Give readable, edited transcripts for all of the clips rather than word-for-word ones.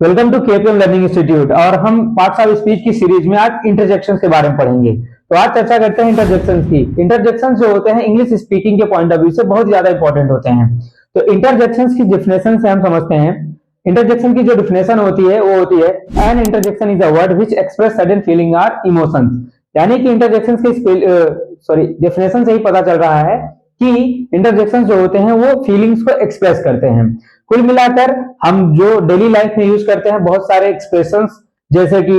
Welcome to KPM learning institute. और हम parts of speech की सीरीज में आज इंटरजेक्शन के बारे में पढ़ेंगे। तो आज चर्चा करते हैं इंटरजेक्शन की। इंटरजेक्शन जो होते हैं इंग्लिश स्पीकिंग के पॉइंट ऑफ व्यू से बहुत ज्यादा इंपॉर्टेंट होते हैं। तो इंटरजेक्शन की डिफिनेशन से हम समझते हैं। इंटरजेक्शन की जो डिफिनेशन होती है वो होती है an interjection is a word which express sudden feeling और इमोशंस। यानी कि इंटरजेक्शन की डेफिनेशन से ही पता चल रहा है कि इंटरजेक्शन जो होते हैं वो फीलिंग्स को एक्सप्रेस करते हैं। कुल मिलाकर हम जो डेली लाइफ में यूज करते हैं बहुत सारे एक्सप्रेशंस जैसे कि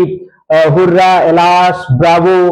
हुर्रा, एलाश, ब्रावो,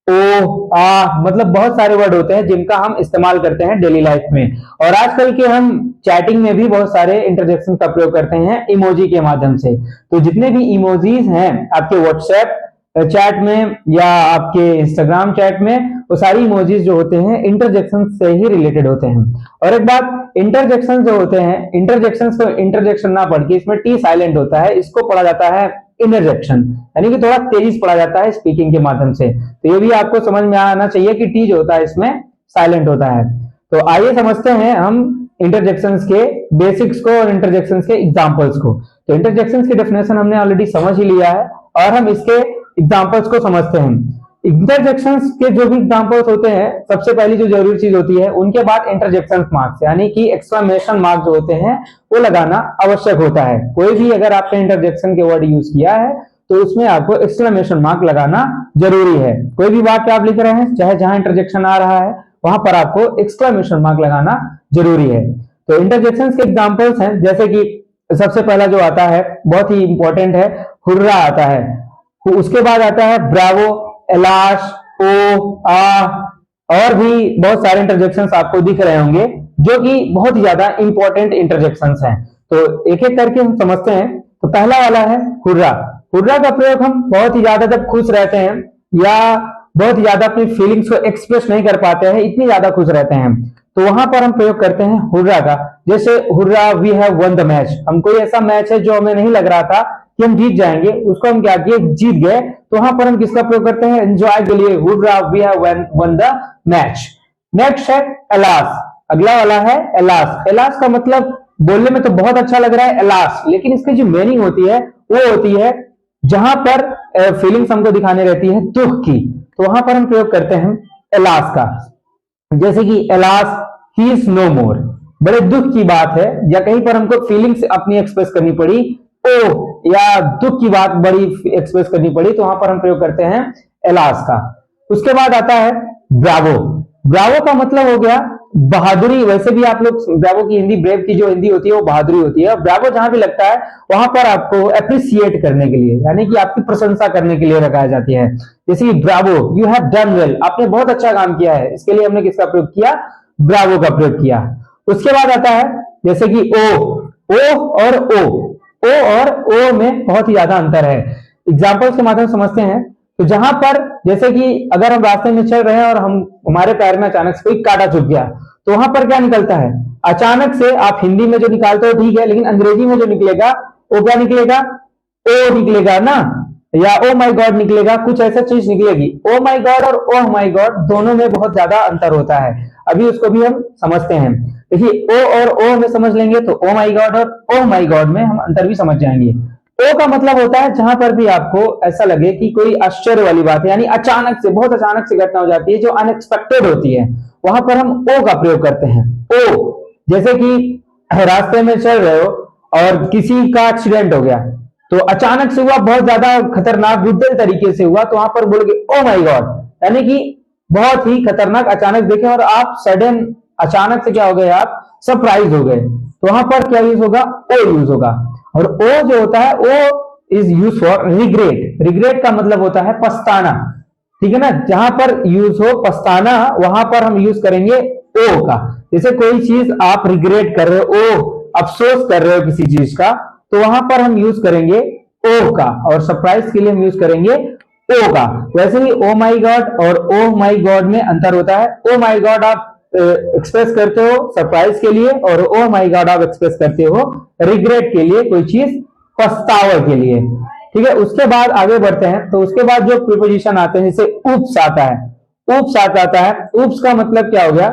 ओ, आ, मतलब बहुत सारे वर्ड होते हैं जिनका हम इस्तेमाल करते हैं डेली लाइफ में। और आजकल के हम चैटिंग में भी बहुत सारे इंटरजेक्शन का प्रयोग करते हैं इमोजी के माध्यम से। तो जितने भी इमोजीज हैं आपके व्हाट्सएप चैट में या आपके इंस्टाग्राम चैट में, वो सारी इमोजीज जो होते हैं इंटरजेक्शन से ही रिलेटेड होते हैं। और एक बात, इंटरजेक्शन जो होते हैं, इंटरजेक्शन को इंटरजेक्शन ना पढ़ के इसमें टी साइलेंट होता है, इसको पढ़ा जाता है इंटरजेक्शन, यानी कि थोड़ा तेजी से पढ़ा जाता है स्पीकिंग के माध्यम से। तो ये भी आपको समझ में आना चाहिए कि टी जो होता है इसमें साइलेंट होता है। तो आइए समझते हैं हम इंटरजेक्शन के बेसिक्स को और इंटरजेक्शन के एग्जाम्पल्स को। तो इंटरजेक्शन की डेफिनेशन हमने ऑलरेडी समझ ही लिया है और हम इसके एग्जाम्पल्स को समझते हैं। इंटरजेक्शंस के जो भी एग्जाम्पल्स होते हैं, सबसे पहली जो जरूरी चीज होती है उनके बाद इंटरजेक्शन मार्क्स यानी कि एक्सक्लेमेशन मार्क जो होते हैं वो लगाना आवश्यक होता है। कोई भी अगर आपने इंटरजेक्शन के वर्ड यूज किया है तो उसमें आपको एक्सक्लेमेशन मार्क लगाना जरूरी है। कोई भी वाक्य आप लिख रहे हैं, चाहे जहां इंटरजेक्शन आ रहा है वहां पर आपको एक्सक्लेमेशन मार्क लगाना जरूरी है। तो इंटरजेक्शन के एग्जाम्पल्स हैं, जैसे कि सबसे पहला जो आता है बहुत ही इंपॉर्टेंट है, हुर्रा आता है। उसके बाद आता है ब्रावो, एलाश, ओ, आ, और भी बहुत सारे इंटरजेक्शंस आपको दिख रहे होंगे जो कि बहुत ही ज्यादा इंपॉर्टेंट इंटरजेक्शंस हैं। तो एक एक करके हम समझते हैं। तो पहला वाला है हुर्रा। हुर्रा का प्रयोग हम बहुत ही ज्यादा जब खुश रहते हैं या बहुत ही ज्यादा अपनी फीलिंग्स को एक्सप्रेस नहीं कर पाते हैं, इतनी ज्यादा खुश रहते हैं, तो वहां पर हम प्रयोग करते हैं हुर्रा का। जैसे hurrah we have won the match, हम कोई ऐसा मैच है जो हमें नहीं लग रहा था कि हम जीत जाएंगे, उसको हम क्या किए, जीत गए, तो वहां पर हम किसका प्रयोग करते हैं, एंजॉय के लिए, hurrah we have won the match. Next है एलास। अगला वाला है एलास। एलास का मतलब बोलने में तो बहुत अच्छा लग रहा है एलास, लेकिन इसकी जो मीनिंग होती है वो होती है जहां पर फीलिंग्स हमको दिखाने रहती है दुख की, तो वहां पर हम प्रयोग करते हैं एलास का। जैसे कि एलास ही इज नो मोर, बड़े दुख की बात है, या कहीं पर हमको फीलिंग्स अपनी एक्सप्रेस करनी पड़ी, ओ या दुख की बात बड़ी एक्सप्रेस करनी पड़ी, तो वहां पर हम प्रयोग करते हैं एलास का। उसके बाद आता है ब्रावो। ब्रावो का मतलब हो गया बहादुरी। वैसे भी आप लोग ब्रावो की हिंदी, ब्रेव की जो हिंदी होती है वो बहादुरी होती है। ब्रावो जहां भी लगता है वहां पर आपको अप्रिसिएट करने के लिए, यानी कि आपकी प्रशंसा करने के लिए लगाया जाती है। जैसे कि Bravo, you have done well, आपने बहुत अच्छा काम किया है, इसके लिए हमने किसका प्रयोग किया, ब्रावो का प्रयोग किया। उसके बाद आता है जैसे कि ओ और ओ में बहुत ही ज्यादा अंतर है। एग्जाम्पल्स के माध्यम से समझते हैं। तो जहां पर जैसे कि अगर हम रास्ते में चल रहे हैं और हमारे पैर में अचानक से कोई कांटा चुभ गया, तो वहां पर क्या निकलता है, अचानक से, आप हिंदी में जो निकालते हो ठीक है, लेकिन अंग्रेजी में जो निकलेगा वो क्या निकलेगा, ओ निकलेगा ना, या ओ माई गॉड निकलेगा, कुछ ऐसा चीज निकलेगी। ओ माई गॉड और ओ माई गॉड दोनों में बहुत ज्यादा अंतर होता है, अभी उसको भी हम समझते हैं। देखिए ओ और ओ में समझ लेंगे तो ओ माई गॉड और ओ माई गॉड में हम अंतर भी समझ जाएंगे। ओ का मतलब होता है जहां पर भी आपको ऐसा लगे कि कोई आश्चर्य वाली बात है, यानी अचानक से, बहुत अचानक से घटना हो जाती है जो अनएक्सपेक्टेड होती है, वहां पर हम ओ का प्रयोग करते हैं। ओ जैसे कि रास्ते में चल रहे हो और किसी का एक्सीडेंट हो गया, तो अचानक से हुआ, बहुत ज्यादा खतरनाक ब्रूटल तरीके से हुआ, तो वहां पर बोलोगे ओ माई गॉड, यानी कि बहुत ही खतरनाक अचानक देखे और आप सडन अचानक से क्या हो गए, आप सरप्राइज हो गए, तो वहां पर क्या यूज होगा, ओ यूज होगा। और ओ जो होता है O is use for regret. Regret का मतलब होता है पछताना, ठीक है ना, जहां पर यूज हो पछताना वहां पर हम यूज करेंगे ओ का। जैसे कोई चीज आप रिग्रेट कर रहे हो, ओ अफसोस कर रहे हो किसी चीज का, तो वहां पर हम यूज करेंगे ओ का, और सरप्राइज के लिए हम यूज करेंगे ओ का। वैसे ही ओ माई गॉड और ओ माई गॉड में अंतर होता है। ओ माई गॉड आप एक्सप्रेस करते हो सरप्राइज के लिए, और ओ माई गॉड आप एक्सप्रेस करते हो रिग्रेट के लिए, कोई चीज पछतावे के लिए, ठीक है। उसके बाद आगे बढ़ते हैं। तो उसके बाद जो प्रीपोजिशन आते हैं, जैसे उप्स आता है। उप्स आता है, उप्स का मतलब क्या हो गया,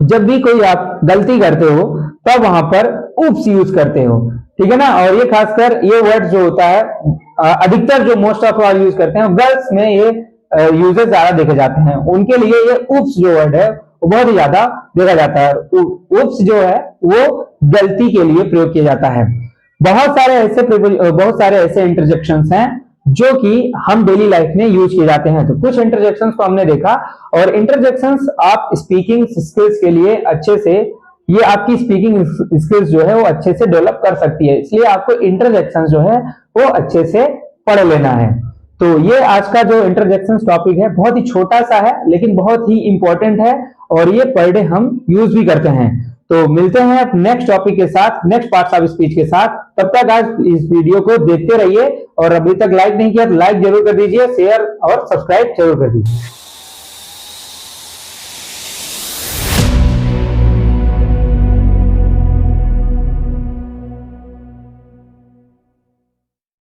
जब भी कोई आप गलती करते हो तब वहां पर उप्स यूज करते हो। ठीक है ना। और ये खासकर ये वर्ड जो होता है अधिकतर जो मोस्ट ऑफ ऑल यूज करते हैं गर्ल्स में ये यूजेस ज्यादा देखे जाते हैं, उनके लिए ये उप्स जो वर्ड है वो बहुत ही ज्यादा देखा जाता है। उप्स जो है वो गलती के लिए प्रयोग किया जाता है। बहुत सारे ऐसे इंटरजेक्शंस हैं जो कि हम डेली लाइफ में यूज किए जाते हैं। तो कुछ इंटरजेक्शंस को हमने देखा, और इंटरजेक्शंस आप स्पीकिंग स्किल्स के लिए अच्छे से, ये आपकी स्पीकिंग स्किल्स जो है वो अच्छे से डेवलप कर सकती है, इसलिए आपको इंटरजेक्शंस जो है वो अच्छे से पढ़ लेना है। तो ये आज का जो इंटरजेक्शंस टॉपिक है बहुत ही छोटा सा है लेकिन बहुत ही इंपॉर्टेंट है, और ये पर डे हम यूज भी करते हैं। तो मिलते हैं अब नेक्स्ट टॉपिक के साथ, नेक्स्ट पार्ट्स ऑफ स्पीच के साथ। तब तक आज इस वीडियो को देखते रहिए, और अभी तक लाइक नहीं किया तो लाइक जरूर कर दीजिए, शेयर और सब्सक्राइब जरूर कर दीजिए।